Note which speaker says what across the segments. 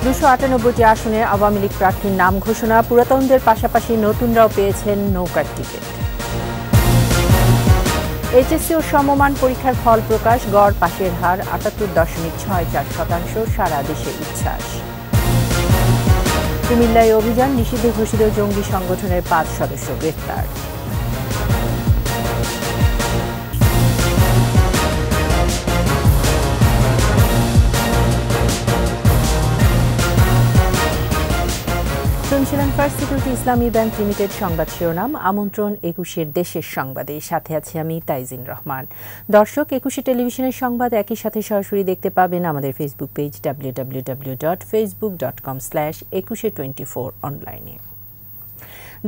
Speaker 1: 298টি আসনে আওয়ামী লীগ প্রার্থীর নাম ঘোষণা, পুরাতনদের পাশাপাশি নতুনরাও পেয়েছেন নৌকার টিকিট। এইচএসসি ও সমমান পরীক্ষার ফল প্রকাশ, গড় পাশের হার 78.64%, সারা দেশে উচ্ছ্বাস। কুমিল্লায় অভিযান, নিষিদ্ধ ঘোষিত জঙ্গি সংগঠনের 5 সদস্য গ্রেফতার। শুনছিলেন ফার্স্ট সিকিউরিটি ইসলামী ব্যাংক লিমিটেড সংবাদ শিরোনাম। আমন্ত্রণ 21 দেশের সংবাদে, সাথে আছি আমি তাইজিন রহমান। দর্শক, 21 টেলিভিশনের সংবাদ একই সাথে সরাসরি দেখতে পাবেন আমাদের ফেসবুক পেজ www.facebook.com/2124 অনলাইনে।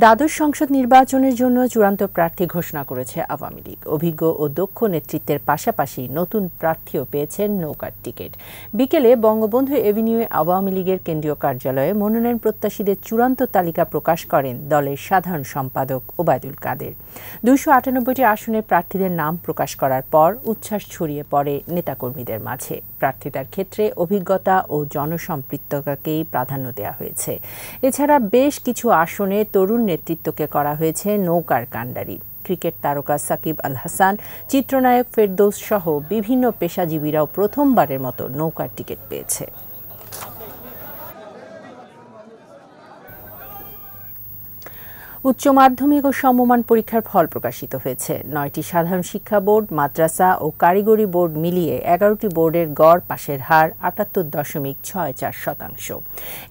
Speaker 1: দ্বাদশ সংসদ নির্বাচনের জন্য চূড়ান্ত প্রার্থী ঘোষণা করেছে আওয়ামী লীগ। অভিজ্ঞ ও দক্ষ নেতৃত্বের পাশাপাশি নতুন প্রার্থীও পেয়েছেন নৌকার টিকিট। বিকেলে বঙ্গবন্ধু এভিনিউয়ে আওয়ামী লীগের কেন্দ্রীয় কার্যালয়ে মনোনয়ন প্রত্যাশীদের চূড়ান্ত তালিকা প্রকাশ করেন দলের সাধারণ সম্পাদক ওবায়দুল কাদের। 298টি আসনের প্রার্থীদের নাম প্রকাশ করার পর উচ্ছ্বাস ছড়িয়ে পড়ে নেতাকর্মীদের মাঝে। প্রার্থিতার ক্ষেত্রে অভিজ্ঞতা ও জনসম্পৃক্ততাকেই প্রাধান্য দেওয়া হয়েছে। এছাড়া বেশ কিছু আসনে তরুণ নেতৃত্বকে করা হয়েছে নৌকার কাণ্ডারি। ক্রিকেট তারকা সাকিব আল হাসান, চিত্রনায়ক ফেরদৌস সহ বিভিন্ন পেশাজীবীরাও প্রথমবারের মতো নৌকার টিকিট পেয়েছে। উচ্চ মাধ্যমিক ও সমমান পরীক্ষার ফল প্রকাশিত হয়েছে। 9টি সাধারণ শিক্ষা বোর্ড, মাদ্রাসা ও কারিগরি বোর্ড মিলিয়ে 11টি বোর্ডের গড় পাশের হার 78.64%।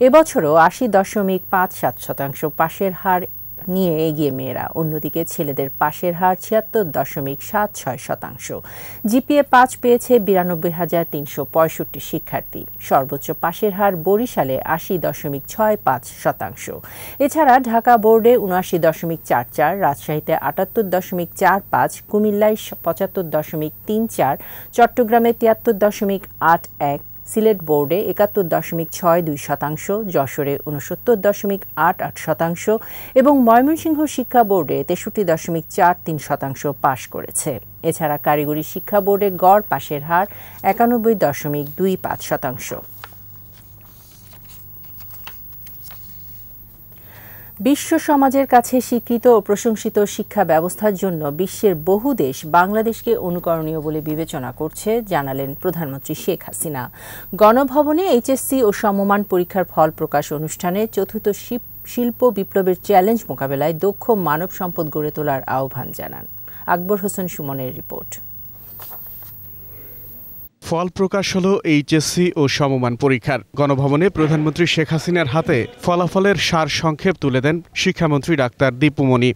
Speaker 1: এবছরও 80.57% পাশের হার নিয়ে এগিয়ে মেয়েরা। অন্যদিকে ছেলেদের পাশের হার 76.76%। জিপিএ 5 পেয়েছে 92,365 শিক্ষার্থী। সর্বোচ্চ পাশের হার বরিশালে 80.65%। এছাড়া ঢাকা বোর্ডে 79.44, রাজশাহীতে 78.45, কুমিল্লায় 75.34, চট্টগ্রামে 73.81, সিলেট বোর্ডে 71.62%, যশোরে 69.88% এবং ময়মনসিংহ শিক্ষা বোর্ডে 63.43% পাশ করেছে। এছাড়া কারিগরি শিক্ষা বোর্ডে গড় পাশের হার 91.25%। বিশ্ব সমাজের কাছে স্বীকৃত ও প্রশংসিত শিক্ষা ব্যবস্থার জন্য বিশ্বের বহু দেশ বাংলাদেশকে অনুকরণীয় বলে বিবেচনা করছে, জানালেন প্রধানমন্ত্রী শেখ হাসিনা। গণভবনে এইচএসসি ও সমমান পরীক্ষার ফল প্রকাশ অনুষ্ঠানে চতুর্থ শিল্প বিপ্লবের চ্যালেঞ্জ মোকাবেলায় দক্ষ মানব সম্পদ গড়ে তোলার আহ্বান জানান। আকবর হোসেন সুমনের রিপোর্ট।
Speaker 2: ফল প্রকাশ হলো এইচএসসি ও সমমান পরীক্ষার। গণভবনে প্রধানমন্ত্রী শেখ হাসিনার হাতে ফলাফলের সার সংক্ষেপ তুলে দেন শিক্ষামন্ত্রী ডাক্তার দীপুমণি।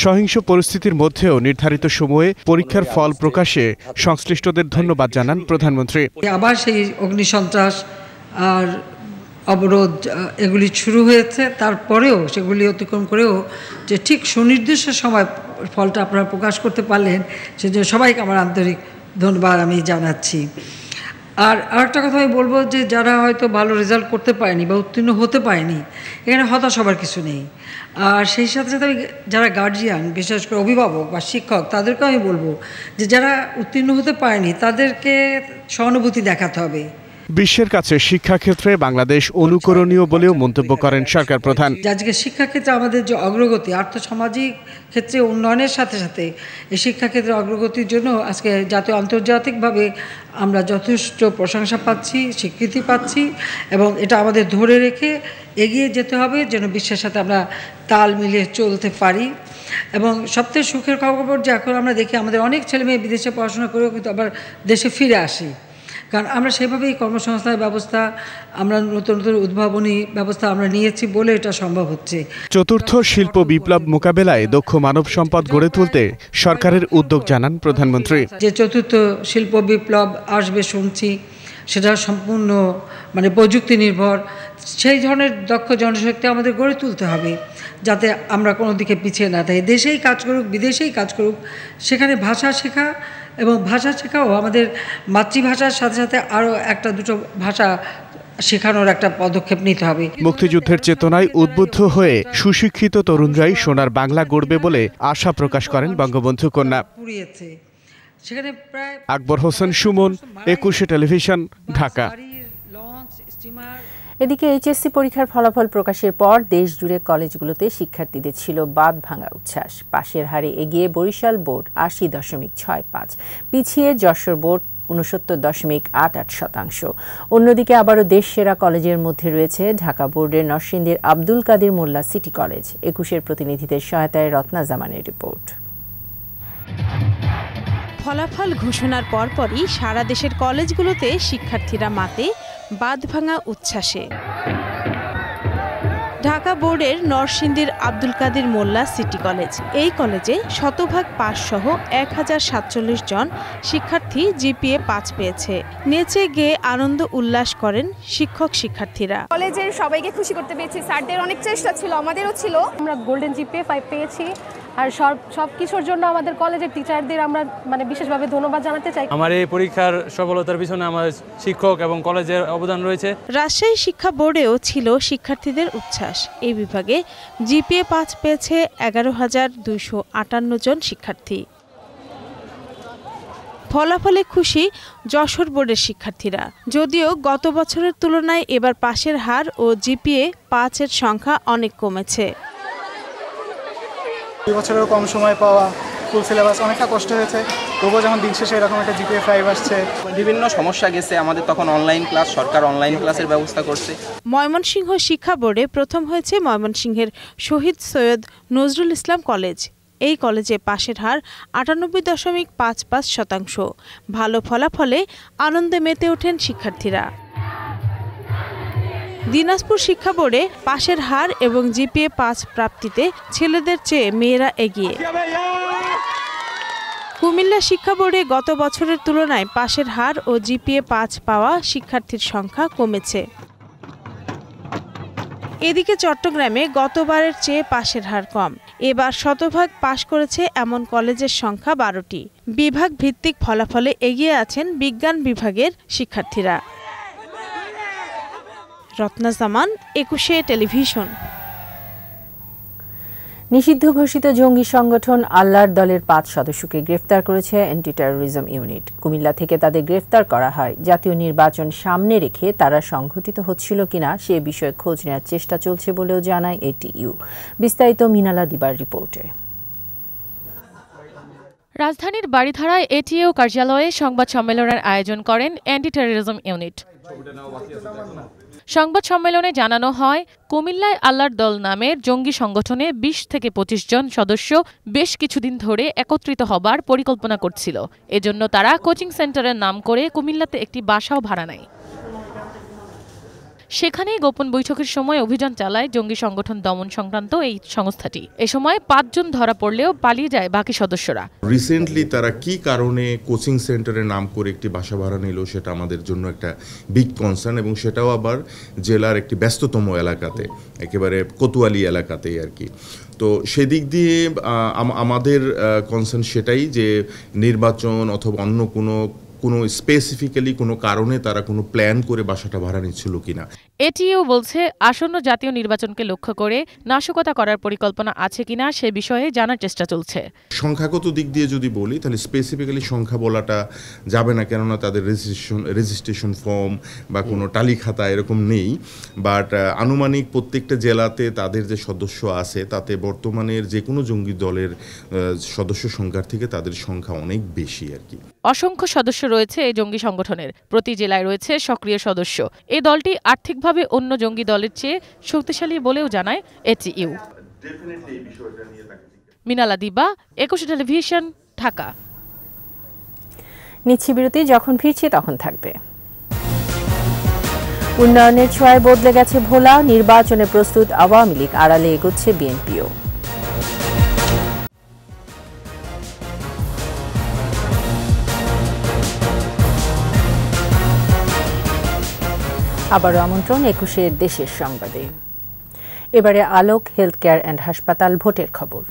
Speaker 2: সহিংস পরিস্থিতির মধ্যেও নির্ধারিত সময়ে পরীক্ষার ফল প্রকাশে সংশ্লিষ্টদের ধন্যবাদ জানান প্রধানমন্ত্রী।
Speaker 3: আবার সেই অগ্নিসন্ত্রাস আর অবরোধ এগুলি শুরু হয়েছে, তারপরেও সেগুলি অতিক্রম করেও যে ঠিক সুনির্দিষ্ট সময় ফলটা আপনারা প্রকাশ করতে পারলেন, সেজন্য সবাইকে আমার আন্তরিক ধন্যবাদ আমি জানাচ্ছি। আর আরেকটা কথা আমি বলবো যে যারা হয়তো ভালো রেজাল্ট করতে পারেনি বা উত্তীর্ণ হতে পারেনি, এখানে হতাশ হবার কিছু নেই। আর সেই সাথে সাথে আমি যারা গার্জিয়ান, বিশেষ করে অভিভাবক বা শিক্ষক, তাদেরকেও আমি বলবো যে যারা উত্তীর্ণ হতে পারেনি তাদেরকে সহানুভূতি দেখাতে হবে।
Speaker 2: বিশ্বের কাছে শিক্ষাক্ষেত্রে বাংলাদেশ অনুকরণীয় বলেও মন্তব্য করেন সরকার প্রধান।
Speaker 3: আজকে শিক্ষাক্ষেত্রে আমাদের যে অগ্রগতি, আর্থসামাজিক ক্ষেত্রে উন্নয়নের সাথে সাথে এই শিক্ষাক্ষেত্রে অগ্রগতির জন্য আজকে জাতীয় আন্তর্জাতিকভাবে আমরা যথেষ্ট প্রশংসা পাচ্ছি, স্বীকৃতি পাচ্ছি, এবং এটা আমাদের ধরে রেখে এগিয়ে যেতে হবে যেন বিশ্বের সাথে আমরা তাল মিলিয়ে চলতে পারি। এবং সবথেকে সুখের খবর যে এখন আমরা দেখি আমাদের অনেক ছেলেমেয়ে বিদেশে পড়াশোনা করেও কিন্তু আবার দেশে ফিরে আসি, কারণ আমরা সেভাবেই কর্মসংস্থানের ব্যবস্থা, আমরা নতুন নতুন উদ্ভাবনী ব্যবস্থা আমরা নিয়েছি বলে এটা সম্ভব হচ্ছে।
Speaker 2: চতুর্থ শিল্প বিপ্লব মোকাবেলায় দক্ষ মানব সম্পদ গড়ে তুলতে সরকারের উদ্যোগ জানান প্রধানমন্ত্রী।
Speaker 3: যে চতুর্থ শিল্প বিপ্লব আসবে শুনছি, সেটা সম্পূর্ণ প্রযুক্তি নির্ভর। সেই ধরনের দক্ষ জনশক্তি আমাদের গড়ে তুলতে হবে যাতে আমরা কোনো দিকে পিছিয়ে না থাকি। দেশেই কাজ করুক, বিদেশেই কাজ করুক, সেখানে ভাষা শেখা এবং ভাষা শেখাও আমাদের মাতৃভাষার সাথে সাথে আরও একটা দুটো ভাষা শেখানোর একটা পদক্ষেপ নিতে হবে।
Speaker 2: মুক্তিযুদ্ধের চেতনায় উদ্বুদ্ধ হয়ে সুশিক্ষিত তরুণরাই সোনার বাংলা গড়বে বলে আশা প্রকাশ করেন বঙ্গবন্ধু কন্যা। আকবর হোসেন সুমন, 21 টেলিভিশন, ঢাকা।
Speaker 1: এদিকে এইচএসসি পরীক্ষার ফলাফল প্রকাশের পর দেশ জুড়ে কলেজগুলোতে শিক্ষার্থীদের ছিল বাঁধ ভাঙা উচ্ছ্বাস। পাশের হারে এগিয়ে বরিশাল বোর্ড ৮০.৬৫, পিছিয়ে যশোর বোর্ড ৬৯.৮৮%। অন্যদিকে আবারও দেশ সেরা কলেজের মধ্যে রয়েছে ঢাকা বোর্ডের নরসিংদীর আব্দুল কাদির মোল্লা সিটি কলেজ। ২১-এর প্রতিনিধিদের সহায়তায় রত্না জামানের রিপোর্ট।
Speaker 4: ফলাফল ঘোষণার পরপরই সারা দেশের কলেজগুলোতে শিক্ষার্থীরা মাতে বাঁধ ভাঙা উচ্ছ্বাসে। ঢাকা বোর্ডের নরসিংদীর আব্দুল কাদির মোল্লা সিটি কলেজ, এই কলেজে শতভাগ পাস সহ ১,০৪৭ জন শিক্ষার্থী জিপিএ ৫ পেয়েছে। নেচে গেয়ে আনন্দ উল্লাস করেন শিক্ষক শিক্ষার্থীরা।
Speaker 5: কলেজের সবাইকে খুশি করতে পেরেছি, স্যারদের অনেক চেষ্টা ছিল, আমাদেরও ছিল।
Speaker 6: আমরা গোল্ডেন জিপিএ ৫ পেয়েছি, আর সব কিছুর জন্য আমাদের কলেজের টিচারদের আমরা বিশেষভাবে ধন্যবাদ জানাতে চাই।
Speaker 7: আমার এই পরীক্ষার সফলতার পিছনে আমার শিক্ষক এবং কলেজের অবদান রয়েছে।
Speaker 4: রাজশাহী শিক্ষা বোর্ডেও ছিল শিক্ষার্থীদের উচ্ছ্বাস। এই বিভাগে জিপিএ ৫ পেয়েছে ১১,২৫৮ জন শিক্ষার্থী। ফলাফলে খুশি যশোর বোর্ডের শিক্ষার্থীরা। যদিও গত বছরের তুলনায় এবার পাশের হার ও জিপিএ ৫-এর সংখ্যা অনেক কমেছে।
Speaker 8: ২ বছরেরও কম সময় পাওয়া, ফুল সিলেবাস, অনেকটা কষ্ট হয়েছে। তবুও যখন দিন শেষে এরকম একটা জিপিএ ৫ আসছে।
Speaker 9: বিভিন্ন সমস্যা গেছে, আমাদের তখন অনলাইন ক্লাস, সরকার অনলাইন ক্লাসের ব্যবস্থা করছে।
Speaker 4: ময়মনসিংহ শিক্ষা বোর্ডে প্রথম হয়েছে ময়মনসিংহের শহীদ সৈয়দ নজরুল ইসলাম কলেজ। এই কলেজে পাশের হার ৯৮.৫৫%। ভালো ফলাফলে আনন্দে মেতে ওঠেন শিক্ষার্থীরা। দিনাজপুর শিক্ষা বোর্ডে পাশের হার এবং জিপিএ ৫ প্রাপ্তিতে ছেলেদের চেয়ে মেয়েরা এগিয়ে। কুমিল্লা শিক্ষা বোর্ডে গত বছরের তুলনায় পাশের হার ও জিপিএ ৫ পাওয়া শিক্ষার্থীর সংখ্যা কমেছে। এদিকে চট্টগ্রামে গতবারের চেয়ে পাশের হার কম। এবার শতভাগ পাশ করেছে এমন কলেজের সংখ্যা ১২টি। বিভাগ ভিত্তিক ফলাফলে এগিয়ে আছেন বিজ্ঞান বিভাগের শিক্ষার্থীরা। রত্না জামান, ২১ টেলিভিশন।
Speaker 1: নিষিদ্ধ ঘোষিত জঙ্গি সংগঠন আল্লাহর দলের ৫ সদস্যকে গ্রেফতার করেছে অ্যান্টি টেরোরিজম ইউনিট। কুমিল্লা থেকে তাদের গ্রেফতার করা হয়। জাতীয় নির্বাচন সামনে রেখে তারা সংগঠিত হচ্ছিল কিনা সে বিষয়ে খোঁজ নেওয়ার চেষ্টা চলছে বলেও জানায় এটিইউ। বিস্তারিত মিনালা দিবার রিপোর্টে।
Speaker 10: রাজধানীর বাড়িধারায় এটিইউ কার্যালয়ে সংবাদ সম্মেলনের আয়োজন করেন অ্যান্টি টেরোরিজম ইউনিট। সংবাদ সম্মেলনে জানানো হয়, কুমিল্লায় আল্লাহর দল নামের জঙ্গি সংগঠনে ২০ থেকে ২৫ জন সদস্য বেশ কিছুদিন ধরে একত্রিত হবার পরিকল্পনা করছিল। এজন্য তারা কোচিং সেন্টারের নাম করে কুমিল্লাতে একটি বাসাও ভাড়া নেয়। সেখানেই গোপন বৈঠকের সময় অভিযান চালায় জঙ্গি সংগঠন দমন সংক্রান্ত এই সংস্থাটি। এ সময় ৫ জন ধরা পড়লেও পালিয়ে যায় বাকি সদস্যরা।
Speaker 11: রিসেন্টলি তারা কি কারণে কোচিং সেন্টারের নাম করে একটি বাসা ভাড়া নিল সেটা আমাদের জন্য একটা বিগ কনসার্ন, এবং সেটাও আবার জেলার একটি ব্যস্ততম এলাকাতে, একেবারে কোতোয়ালি এলাকাতেই আর কি। তো সেদিক দিয়ে আমাদের কনসার্ন সেটাই যে নির্বাচন অথবা অন্য কোনো স্পেসিফিক্যালি কোনো কারণে তারা কোনো প্ল্যান করে বাসাটা ভাড়া নিচ্ছিল কিনা।
Speaker 10: এটিইউ বলছে, আসন্ন জাতীয় নির্বাচনকে লক্ষ্য করে নাশকতা করার পরিকল্পনা আছে কিনা সে বিষয়ে জানার চেষ্টা চলছে।
Speaker 11: সংখ্যাগত দিক দিয়ে যদি বলি তাহলে স্পেসিফিক্যালি সংখ্যা বলাটা যাবে না, কেননা তাদের রেজিস্ট্রেশন ফর্ম বা কোনো টালি খাতা এরকম নেই। বাট আনুমানিক প্রত্যেকটা জেলাতে তাদের যে সদস্য আছে তাতে বর্তমানের যে কোনো জঙ্গি দলের সদস্য সংখ্যার থেকে তাদের সংখ্যা অনেক বেশি আর কি।
Speaker 10: অসংখ্য সদস্য রয়েছে এই জঙ্গি সংগঠনের। প্রতি জেলায় রয়েছে সক্রিয় সদস্য। এই দলটি আর্থিকভাবে অন্য জঙ্গি দলের চেয়ে শক্তিশালী বলেও জানায় এটিইউ। মিনালা দিবা, ২১ টেলিভিশন, ঢাকা।
Speaker 1: নিচ্ছি বিরতি, যখন ফিরছি তখন থাকবে। উন্নয়নের ছোঁয়ায় বদলে গেছে ভোলা, নির্বাচনে প্রস্তুত আওয়ামী লীগ, আড়ালে এগোচ্ছে বিএনপিও। আবারও আমন্ত্রণ ২১ দেশের সংবাদে। এবারে আলোক হেলথ কেয়ার অ্যান্ড হাসপাতাল ভোটের খবর।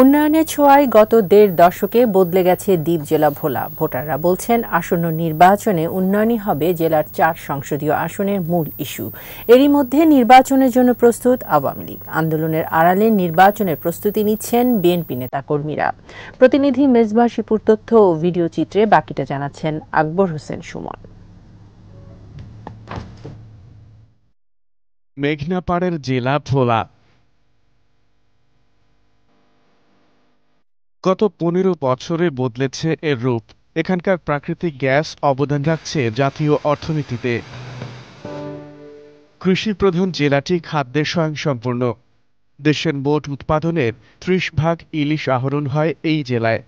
Speaker 1: উন্নয়নের ছোঁয়ায় গত ১.৫ দশকে বদলে গেছে দ্বীপ জেলা ভোলা। ভোটাররা বলছেন আসন্ন নির্বাচনে উন্নয়নই হবে জেলার ৪ সংসদীয় আসনের মূল ইস্যু। এরই মধ্যে নির্বাচনের জন্য প্রস্তুত আওয়ামী লীগ। আন্দোলনের আড়ালে নির্বাচনের প্রস্তুতি নিচ্ছেন বিএনপি নেতাকর্মীরা। প্রতিনিধি মেজবাহ শিপুর তথ্য ও ভিডিও চিত্রে বাকিটা জানাচ্ছেন আকবর হোসেন সুমন।
Speaker 2: মেঘনা পাড়ের জেলা ভোলা। গত ১৫ বছরে বদলেছে এর রূপ। এখানকার প্রাকৃতিক গ্যাস অবদান রাখছে জাতীয় অর্থনীতিতে। কৃষি প্রধান জেলাটি খাদ্যে স্বয়ংসম্পূর্ণ। দেশের মোট উৎপাদনের ৩০% ইলিশ আহরণ হয় এই জেলায়।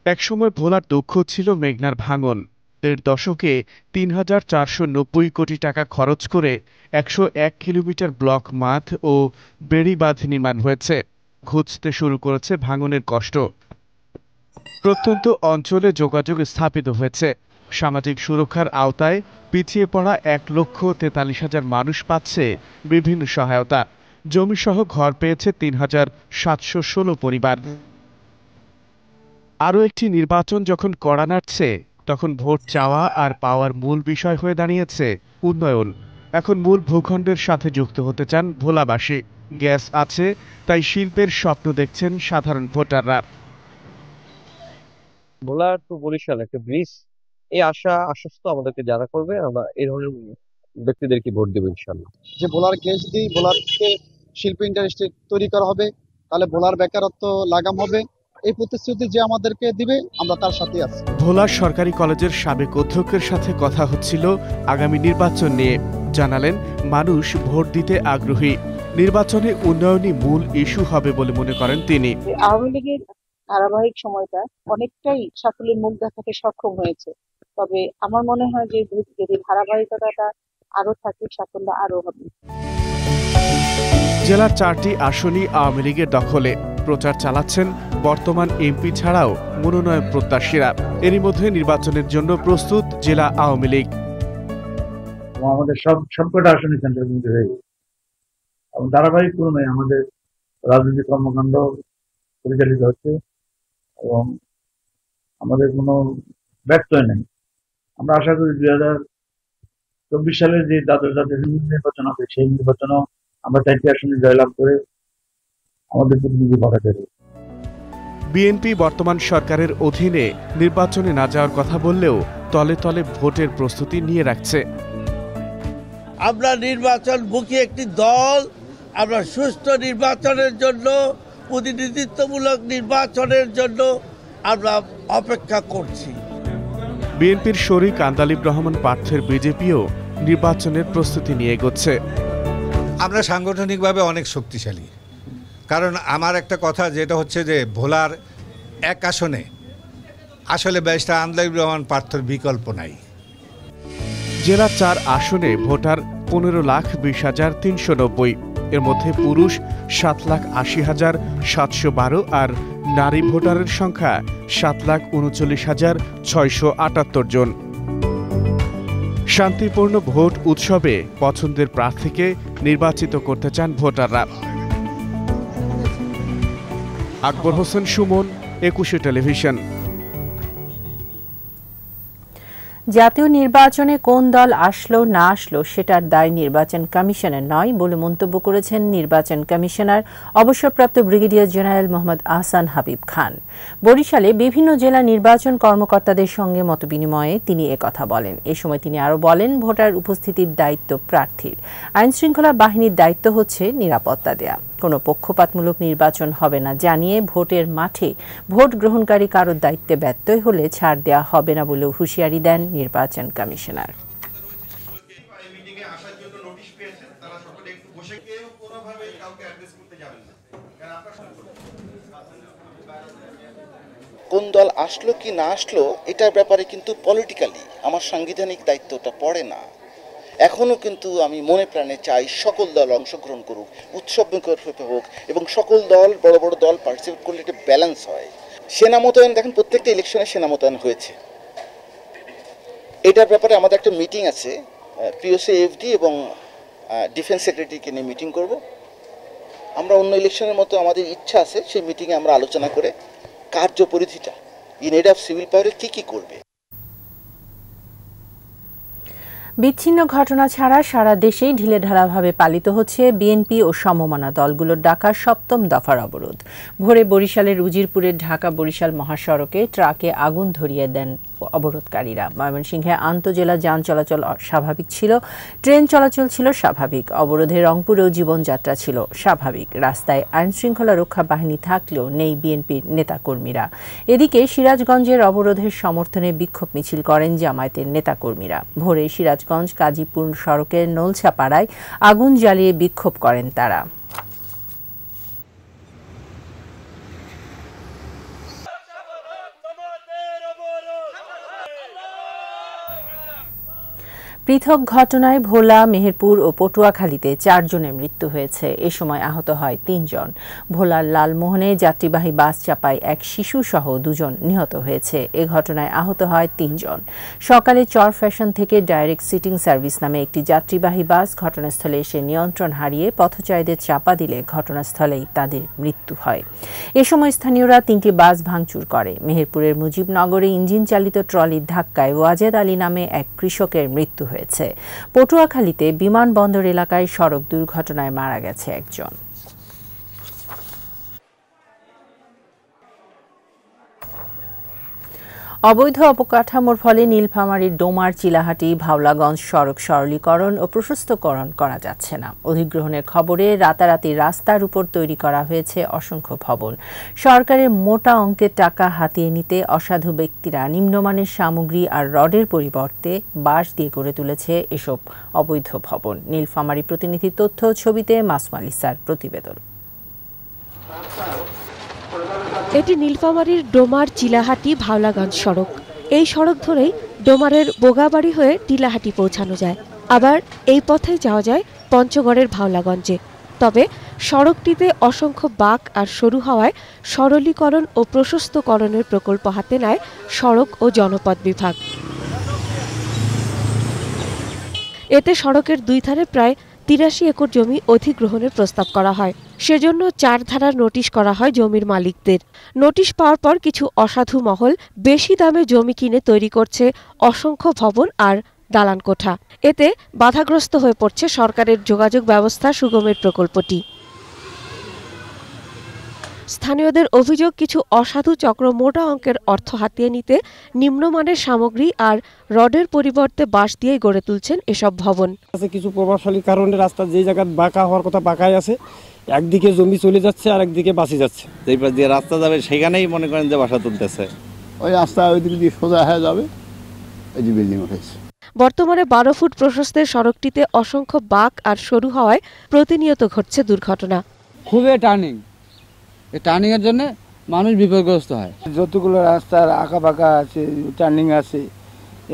Speaker 2: একসময় ভোলার দক্ষ ছিল মেঘনার ভাঙন। ১.৫ দশকে ৩,৪৯০ কোটি টাকা খরচ করে ১০১ কিলোমিটার ব্লক মাঠ ও বেড়িবাঁধ নির্মাণ হয়েছে। ঘুচতে শুরু করেছে ভাঙনের কষ্ট। প্রত্যন্ত অঞ্চলে যোগাযোগ স্থাপিত হয়েছে। সামাজিক সুরক্ষার আওতায় পিছিয়ে পড়া ১,৪৩,০০০ মানুষ পাচ্ছে বিভিন্ন সহায়তা। জমিসহ ঘর পেয়েছে ৩,৭১৬ পরিবার। আরও একটি নির্বাচন যখন কড়া নাড়ছে, তখন ভোট চাওয়া আর পাওয়ার মূল বিষয় হয়ে দাঁড়িয়েছে উন্নয়ন। এখন মূল ভূখণ্ডের সাথে যুক্ত হতে চান ভোলাবাসী। গ্যাস আছে, তাই শিল্পের স্বপ্ন দেখছেন সাধারণ ভোটাররা।
Speaker 12: ভোলা টু বরিশাল একটা ব্রিজ, এই আশ্বস্ত আমাদেরকে যারা করবে, আমরা এই ধরনের ব্যক্তিদেরকে ভোট দেবো ইনশাল্লাহ।
Speaker 8: যে ভোলার গ্যাস দিয়ে ভোলারকে শিল্প ইন্ডাস্ট্রি তৈরি করা হবে, তাহলে ভোলার বেকারত্ব লাগাম হবে। এই প্রতিশ্রুতি যে আমাদেরকে দিবে, আমরা তার সাথে আছি।
Speaker 2: ভোলার সরকারি কলেজের সাবেক অধ্যক্ষের সাথে কথা হচ্ছিল আগামী নির্বাচন নিয়ে। জানালেন মানুষ ভোট দিতে আগ্রহী। নির্বাচনে উন্নয়নই মূল ইস্যু হবে বলে মনে করেন তিনি।
Speaker 13: আওয়ামী লীগের ধারাবাহিক সময়টা অনেকটাই সাফল্যের মুখ দেখাতে সক্ষম হয়েছে, তবে আমার মনে হয় যে যদি ধারাবাহিকতাটা আরো থাকে, সাফল্য আরো হবে।
Speaker 2: জেলার 4টি আসনই আওয়ামী লীগের দখলে। প্রচার চালাচ্ছেন বর্তমান এমপি ছাড়াও মনোনয়ন প্রত্যাশীরা। এরই মধ্যে নির্বাচনের জন্য প্রস্তুত জেলা আওয়ামী লীগ।
Speaker 14: আমাদের সবকটা আসনে সেন্ট্রাল হয়ে গেছে এবং ধারাবাহিক তুলনায় আমাদের রাজনৈতিক কর্মকাণ্ড পরিচালিত হচ্ছে এবং আমাদের কোনো ব্যত্যয় নেই। আমরা আশা করি 2024 সালের যে দ্বাদশ জাতীয় নির্বাচন হবে, সেই নির্বাচনও আমরা 4টি আসনে জয়লাভ করে আমাদের প্রতিনিধি পাঠাতে হবে।
Speaker 2: বিএনপি বর্তমান সরকারের অধীনে নির্বাচনে না যাওয়ার কথা বললেও তলে তলে ভোটের প্রস্তুতি নিয়ে রাখছে।
Speaker 15: আমরা নির্বাচনমুখী একটি দল, আমরা সুষ্ঠু নির্বাচনের জন্য, প্রতিনিধিত্বমূলক নির্বাচনের জন্য আমরা অপেক্ষা করছি।
Speaker 2: বিএনপির শরিক আন্দালিব রহমান পার্থের বিজেপিও নির্বাচনের প্রস্তুতি নিয়ে এগোচ্ছে।
Speaker 16: আমরা সাংগঠনিকভাবে অনেক শক্তিশালী, কারণ আমার একটা কথা যেটা হচ্ছে যে ভোলার এক আসনে আসলে ব্যারিস্টার আন্দালিব রহমান পার্থর বিকল্প নাই।
Speaker 2: জেলার 4 আসনে ভোটার 15,20,390। এর মধ্যে পুরুষ 7,80,712 আর নারী ভোটারের সংখ্যা 7,39,678 জন। শান্তিপূর্ণ ভোট উৎসবে পছন্দের প্রার্থীকে নির্বাচিত করতে চান ভোটাররা। আকবর হোসেন সুমন, 21 টেলিভিশন।
Speaker 1: জাতীয় নির্বাচনে কোন দল আসলো না আসলো সেটার দায় নির্বাচন কমিশনের নয় বলে মন্তব্য করেছেন নির্বাচন কমিশনার অবসরপ্রাপ্ত ব্রিগেডিয়ার জেনারেল মোহাম্মদ আহসান হাবিব খান। বরিশালে বিভিন্ন জেলা নির্বাচন কর্মকর্তাদের সঙ্গে মতবিনিময়ে তিনি একথা বলেন। এ সময় তিনি আরও বলেন, ভোটার উপস্থিতির দায়িত্ব প্রার্থীর, আইনশৃঙ্খলা বাহিনীর দায়িত্ব হচ্ছে নিরাপত্তা দেয়া। কোনো পক্ষপাতমূলক নির্বাচন হবে না জানিয়ে ভোটের মাঠে ভোট গ্রহণকারী কারোর দায়িত্বে ব্যত্যয় হলে ছাড় দেওয়া হবে না বলেও হুঁশিয়ারি দেন নির্বাচন কমিশনার।
Speaker 17: কোন দল আসলো কি না আসলো এটার ব্যাপারে কিন্তু পলিটিক্যালি আমার সাংবিধানিক দায়িত্বটা পড়ে না। এখনও কিন্তু আমি মনে প্রাণে চাই সকল দল অংশগ্রহণ করুক, উৎসব হোক এবং সকল দল, বড় বড় দল পার্টিসিপেট করলে একটা ব্যালেন্স হয়। সেনা মোতায়েন দেখেন, প্রত্যেকটা ইলেকশনে সেনা মোতায়েন হয়েছে। এটার ব্যাপারে আমাদের একটা মিটিং আছে, পিওসি এফডি এবং ডিফেন্স সেক্রেটারিকে নিয়ে মিটিং করব। আমরা অন্য ইলেকশনের মতো আমাদের ইচ্ছা আছে সেই মিটিংয়ে আমরা আলোচনা করে কার্যপরিধিটা ইন এড অফ সিভিল পাওয়ারে কি করবে।
Speaker 1: বিচ্ছিন্ন ঘটনা ছাড়া সারা দেশেই ঢিলেঢালাভাবে পালিত হচ্ছে বিএনপি ও সমমনা দলগুলোর ডাকা ৭ম দফার অবরোধ। ভোরে বরিশালের উজিরপুরের ঢাকা বরিশাল মহাসড়কে ট্রাকে আগুন ধরিয়ে দেন অবরোধকারীরা। ময়মনসিংহে আন্তজেলা যান চলাচল স্বাভাবিক ছিল, ট্রেন চলাচল ছিল স্বাভাবিক। অবরোধে রংপুরেও জীবনযাত্রা ছিল স্বাভাবিক। রাস্তায় আইনশৃঙ্খলা রক্ষা বাহিনী থাকলেও নেই বিএনপির নেতাকর্মীরা। এদিকে সিরাজগঞ্জের অবরোধের সমর্থনে বিক্ষোভ মিছিল করেন জামায়াতের নেতাকর্মীরা। ভোরে সিরাজগঞ্জ কাজীপুর সড়কের নলছাপাড়ায় আগুন জ্বালিয়ে বিক্ষোভ করেন তারা। পৃথক ঘটনায় ভোলা, মেহেরপুর ও পটুয়াখালীতে 4 জনের মৃত্যু হয়েছে। এ সময় আহত হয় 3 জন। ভোলার লালমোহনে যাত্রীবাহী বাস চাপায় এক শিশু সহ 2 জন নিহত হয়েছে। এ ঘটনায় আহত হয় 3 জন। সকালে চর ফ্যাশন থেকে ডাইরেক্ট সিটিং সার্ভিস নামে একটি যাত্রীবাহী বাস ঘটনাস্থলে এসে নিয়ন্ত্রণ হারিয়ে পথচারীদের চাপা দিলে ঘটনাস্থলেই তাদের মৃত্যু হয়। এ সময় স্থানীয়রা 3টি বাস ভাঙচুর করে। মেহেরপুরের মুজিবনগরে ইঞ্জিন চালিত ট্রলির ধাক্কায় ওয়াজেদ আলী নামে এক কৃষকের মৃত্যু হয়েছে। পটুয়াখালীতে বিমানবন্দর এলাকায় সড়ক দুর্ঘটনায় মারা গেছে একজন। অবৈধ অবকাঠামোর ফলে নীলফামারীর ডোমার, চিলাহাটি, ভাওলাগঞ্জ সড়ক সরলীকরণ ও প্রশস্তকরণ করা যাচ্ছে না। অধিগ্রহণের খবরে রাতারাতি রাস্তার উপর তৈরি করা হয়েছে অসংখ্য ভবন। সরকারের মোটা অঙ্কের টাকা হাতিয়ে নিতে অসাধু ব্যক্তিরা নিম্নমানের সামগ্রী আর রডের পরিবর্তে বাঁশ দিয়ে গড়ে তুলেছে এসব অবৈধ ভবন। নীলফামারী প্রতিনিধির তথ্য, ছবিতে মাসুম আলিসার প্রতিবেদন।
Speaker 18: এটি নীলফামারীর ডোমার, চিলাহাটি, ভাওলাগঞ্জ সড়ক। এই সড়ক ধরেই ডোমারের বোগাবাড়ি হয়ে টিলাহাটি পৌঁছানো যায়। আবার এই পথেই যাওয়া যায় পঞ্চগড়ের ভাওলাগঞ্জে। তবে সড়কটিতে অসংখ্য বাঁক আর সরু হওয়ায় সরলীকরণ ও প্রশস্তকরণের প্রকল্প হাতে নেয় সড়ক ও জনপথ বিভাগ। এতে সড়কের 2 ধারে প্রায় 83 একর জমি অধিগ্রহণের প্রস্তাব করা হয়। সেজন্য 4 ধারার নোটিশ করা হয় জমির মালিকদের। নোটিশ পাওয়ার পর কিছু অসাধু মহল বেশি দামে জমি কিনে তৈরি করছে অসংখ্য ভবন আর দালান কোঠা। এতে বাধাগ্রস্ত হয়ে পড়ছে সরকারের যোগাযোগ ব্যবস্থা সুগমের প্রকল্পটি। স্থানীয়দের অভিযোগ, কিছু অসাধু চক্র মোটা অঙ্কের অর্থ হাতিয়ে নিতে নিম্নমানের সামগ্রী আর রডের পরিবর্তে বাঁশ দিয়ে গড়ে তুলছেন এসব ভবন।
Speaker 19: কিছু প্রভাবশালী কারণে রাস্তা যে জায়গায় বাঁকা হওয়ার কথা বাঁকাই আছে, একদিকে জমি চলে যাচ্ছে আর একদিকে বাঁচি যাচ্ছে।
Speaker 20: যেই পাশ দিয়ে রাস্তা যাবে সেখানেই মনে করেন যে বাসা তুলতেছে। ওই রাস্তা ওই দিক দিয়ে সোজা হয়ে যাবে, ওই যে বিল্ডিং উঠেছে।
Speaker 18: বর্তমানে 12 ফুট প্রশস্তের সড়কটিতে অসংখ্য বাঁক আর সরু হওয়ায় প্রতিনিয়ত ঘটছে দুর্ঘটনা।
Speaker 21: খুবই টার্নিং, এই টার্নিং এর জন্য মানুষ বিপদগ্রস্ত হয়।
Speaker 22: যতগুলো রাস্তার আঁকা বাঁকা আছে, টার্নিং আছে,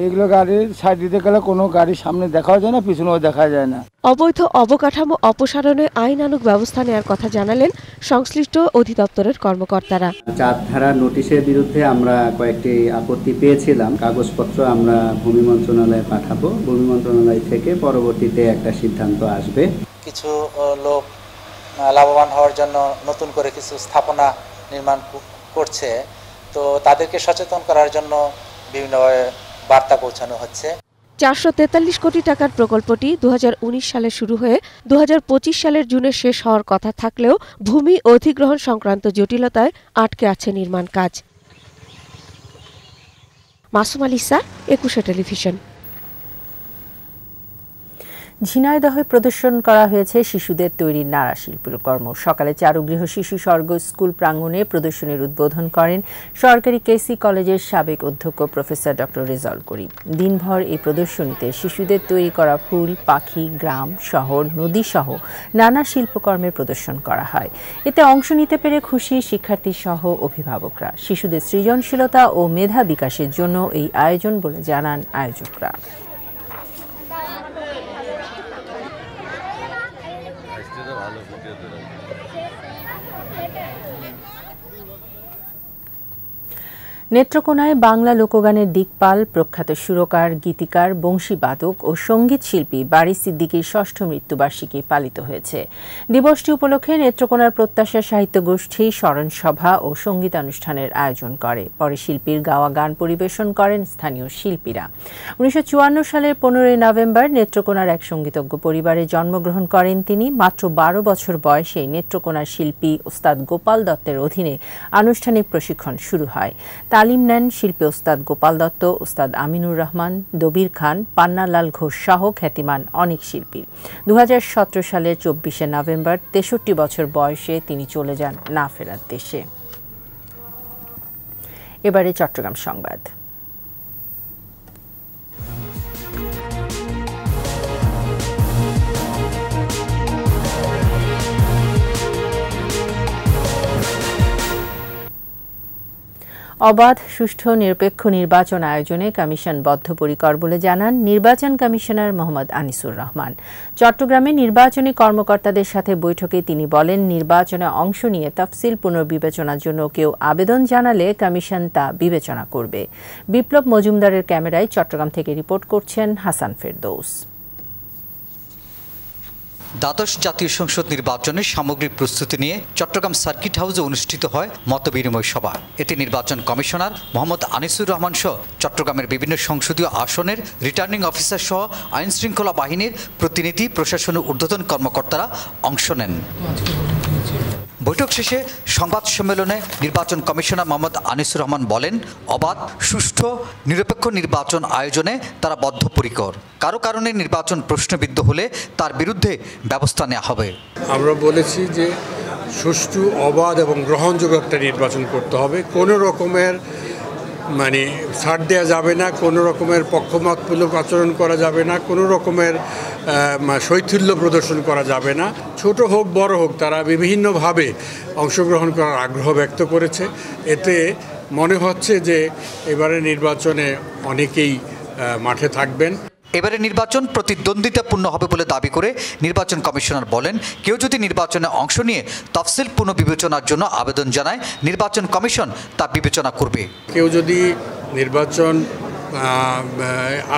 Speaker 22: এগুলো গাড়ির সাইড দিতে গেলে কোনো গাড়ির সামনে দেখাও যায় না, পিছনেও দেখা যায় না।
Speaker 18: অবৈধ অবকাঠামো অপসারণে আইনানুগ ব্যবস্থা নেওয়ার কথা জানালেন সংশ্লিষ্ট অধিদপ্তরের কর্মকর্তারা।
Speaker 23: 4 ধারা নোটিশের বিরুদ্ধে আমরা কয়েকটি আপত্তি পেয়েছিলাম। কাগজপত্র আমরা ভূমি মন্ত্রণালয়ে পাঠাবো। ভূমি মন্ত্রণালয় থেকে পরবর্তীতে একটা সিদ্ধান্ত আসবে।
Speaker 24: কিছু লোক লাভবান হওয়ার জন্য নতুন করে কিছু স্থাপনা নির্মাণ করছে, তো তাদেরকে সচেতন করার জন্য বিভিন্নভাবে বার্তা পৌঁছানো হচ্ছে।
Speaker 18: 443 কোটি টাকার প্রকল্পটি 2019 সালে শুরু হয়ে 2025 সালের জুনে শেষ হওয়ার কথা থাকলেও ভূমি অধিগ্রহণ সংক্রান্ত জটিলতায় আটকে আছে নির্মাণ কাজ। মাসুম আলিসা, 21 টেলিভিশন।
Speaker 1: ঝিনাইদহে প্রদর্শন করা হয়েছে শিশুদের তৈরি নাড়া শিল্পকর্ম। সকালে চারুগৃহ শিশু স্বর্গ স্কুল প্রাঙ্গণে প্রদর্শনীর উদ্বোধন করেন সরকারি কেসি কলেজের সাবেক অধ্যক্ষ প্রফেসর ডক্টর রেজাউল করিম। দিনভর এই প্রদর্শনীতে শিশুদের তৈরি করা ফুল, পাখি, গ্রাম, শহর, নদী সহ নানা শিল্পকর্মের প্রদর্শন করা হয়। এতে অংশ নিতে পেরে খুশি শিক্ষার্থী সহ অভিভাবকরা। শিশুদের সৃজনশীলতা ও মেধা বিকাশের জন্য এই আয়োজন বলে জানান আয়োজকরা। নেত্রকোনায় বাংলা লোকগানের দিকপাল, প্রখ্যাত সুরকার, গীতিকার, বংশীবাদক ও সঙ্গীত শিল্পী বারী সিদ্দিকীর ৬ষ্ঠ মৃত্যুবার্ষিকী পালিত হয়েছে। দিবসটি উপলক্ষে নেত্রকোনার প্রত্যাশা সাহিত্য গোষ্ঠী স্মরণসভা ও সঙ্গীতানুষ্ঠানের আয়োজন করে। পরে শিল্পীর গাওয়া গান পরিবেশন করেন স্থানীয় শিল্পীরা। ১৯৫৪ সালের ১৫ই নভেম্বর নেত্রকোনার এক সঙ্গীতজ্ঞ পরিবারে জন্মগ্রহণ করেন তিনি। মাত্র ১২ বছর বয়সে নেত্রকোনার শিল্পী ওস্তাদ গোপাল দত্তের অধীনে আনুষ্ঠানিক প্রশিক্ষণ শুরু হয়। তালিম নেন শিল্পী ওস্তাদ গোপাল দত্ত, ওস্তাদ আমিনুর রহমান, দবির খান, পান্নালাল ঘোষ সহ খ্যাতিমান অনেক শিল্পী। ২০১৭ সালের ২৪শে নভেম্বর ৬৩ বছর বয়সে তিনি চলে যান না ফেরার দেশে। এবারে চট্টগ্রাম সংবাদ। অবাধ, সুষ্ঠু, নিরপেক্ষ নির্বাচন আয়োজনে কমিশন বদ্ধপরিকর বলে জানান নির্বাচন কমিশনার মোহাম্মদ আনিসুর রহমান। চট্টগ্রামে নির্বাচনী কর্মকর্তাদের সাথে বৈঠকে তিনি বলেন, নির্বাচনে অংশ নিয়ে তফসিল পুনর্বিবেচনার জন্য কেউ আবেদন জানালে কমিশন তা বিবেচনা করবে। বিপ্লব মজুমদারের ক্যামেরায় চট্টগ্রাম থেকে রিপোর্ট করছেন হাসান ফেরদৌস।
Speaker 3: দ্বাদশ জাতীয় সংসদ নির্বাচনের সামগ্রিক প্রস্তুতি নিয়ে চট্টগ্রাম সার্কিট হাউসে অনুষ্ঠিত হয় মতবিনিময় সভা। এতে নির্বাচন কমিশনার মোহাম্মদ আনিসুর রহমান সহ চট্টগ্রামের বিভিন্ন সংসদীয় আসনের রিটার্নিং অফিসার সহ আইন শৃঙ্খলা বাহিনীর প্রতিনিধি, প্রশাসনের ঊর্ধ্বতন কর্মকর্তারা অংশ নেন। বৈঠক শেষে সংবাদ সম্মেলনে নির্বাচন কমিশনার মোহাম্মদ আনিসুর রহমান বলেন, অবাধ, সুষ্ঠু, নিরপেক্ষ নির্বাচন আয়োজনে তারা বদ্ধপরিকর। কারো কারণে নির্বাচন প্রশ্নবিদ্ধ হলে তার বিরুদ্ধে ব্যবস্থা নেওয়া হবে।
Speaker 5: আমরা বলেছি যে সুষ্ঠু, অবাধ এবং গ্রহণযোগ্য একটা নির্বাচন করতে হবে। কোনো রকমের ছাড় দেওয়া যাবে না, কোনো রকমের পক্ষপাতমূলক আচরণ করা যাবে না, কোনো রকমের শৈথিল্য প্রদর্শন করা যাবে না। ছোট হোক বড় হোক, তারা বিভিন্নভাবে অংশগ্রহণ করার আগ্রহ ব্যক্ত করেছে। এতে মনে হচ্ছে যে এবারে নির্বাচনে অনেকেই মাঠে থাকবেন।
Speaker 3: এবারে নির্বাচন প্রতিদ্বন্দ্বিতাপূর্ণ হবে বলে দাবি করে নির্বাচন কমিশনার বলেন, কেউ যদি নির্বাচনে অংশ নিয়ে তফসিল পুনর্বিবেচনার জন্য আবেদন জানায়, নির্বাচন কমিশন তা বিবেচনা করবে।
Speaker 5: কেউ যদি নির্বাচন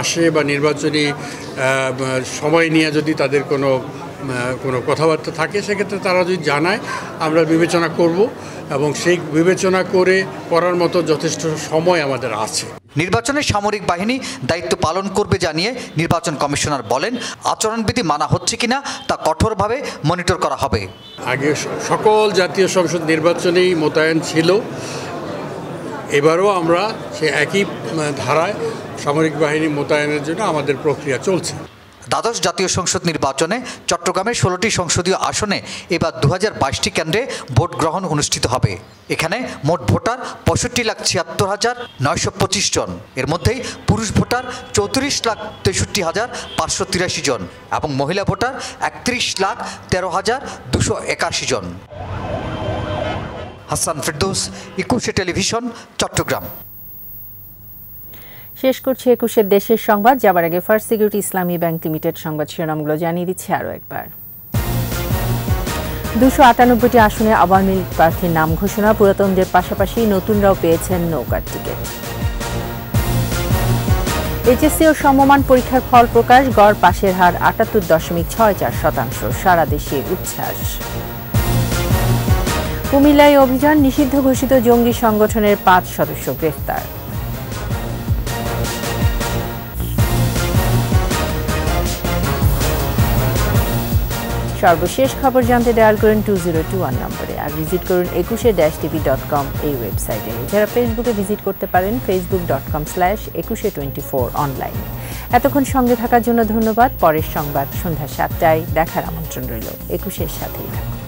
Speaker 5: আসে বা নির্বাচনী সময় নিয়ে যদি তাদের কোনো কথাবার্তা থাকে, সেক্ষেত্রে তারা যদি জানায়, আমরা বিবেচনা করব এবং সেই বিবেচনা করার মতো যথেষ্ট সময় আমাদের আছে।
Speaker 3: নির্বাচনের সামরিক বাহিনী দায়িত্ব পালন করবে জানিয়ে নির্বাচন কমিশনার বলেন, আচরণবিধি মানা হচ্ছে কিনা তা কঠোরভাবে মনিটর করা হবে।
Speaker 5: আগে সকল জাতীয় সংসদ নির্বাচনেই মোতায়েন ছিল, এবারও আমরা সে একই ধারায় সামরিক বাহিনী মোতায়েনের জন্য আমাদের প্রক্রিয়া চলছে।
Speaker 3: দ্বাদশ জাতীয় সংসদ নির্বাচনে চট্টগ্রামের 16টি সংসদীয় আসনে এবার 2022টি কেন্দ্রে ভোট গ্রহণ অনুষ্ঠিত হবে। এখানে মোট ভোটার 65,76,925 জন। এর মধ্যেই পুরুষ ভোটার 34,63,583 জন এবং মহিলা ভোটার 31,13,281 জন। হাসান ফেরদৌস, একুশে টেলিভিশন, চট্টগ্রাম।
Speaker 1: শেষ করছি একুশের দেশের সংবাদ। যাবার আগে ফার্স্ট সিকিউরিটি ইসলামী ব্যাংক লিমিটেড সংবাদ শিরোনামগুলো জানিয়ে দিচ্ছে আরও একবার। 298টি আসনে আওয়ামী লীগ প্রার্থীর নাম ঘোষণা, পুরাতনদের পাশাপাশি নতুনরাও পেয়েছেন নৌকার টিকিট। এইচএসসি ও সমমান পরীক্ষার ফল প্রকাশ, গড় পাশের হার 78.64%, সারা দেশে উচ্ছ্বাস। কুমিল্লায় অভিযান, নিষিদ্ধ ঘোষিত জঙ্গি সংগঠনের 5 সদস্য গ্রেফতার। সর্বশেষ খবর জানতে ডায়াল করুন 2021 নম্বরে, আর ভিজিট করুন ekushe-tv.com এই ওয়েবসাইটে। যারা ফেসবুকে ভিজিট করতে পারেন facebook.com/ekushe24 অনলাইন। এতক্ষণ সঙ্গে থাকার জন্য ধন্যবাদ। পরের সংবাদ সন্ধ্যা 7টায় দেখার আমন্ত্রণ রইল। একুশের সাথেই থাকুন।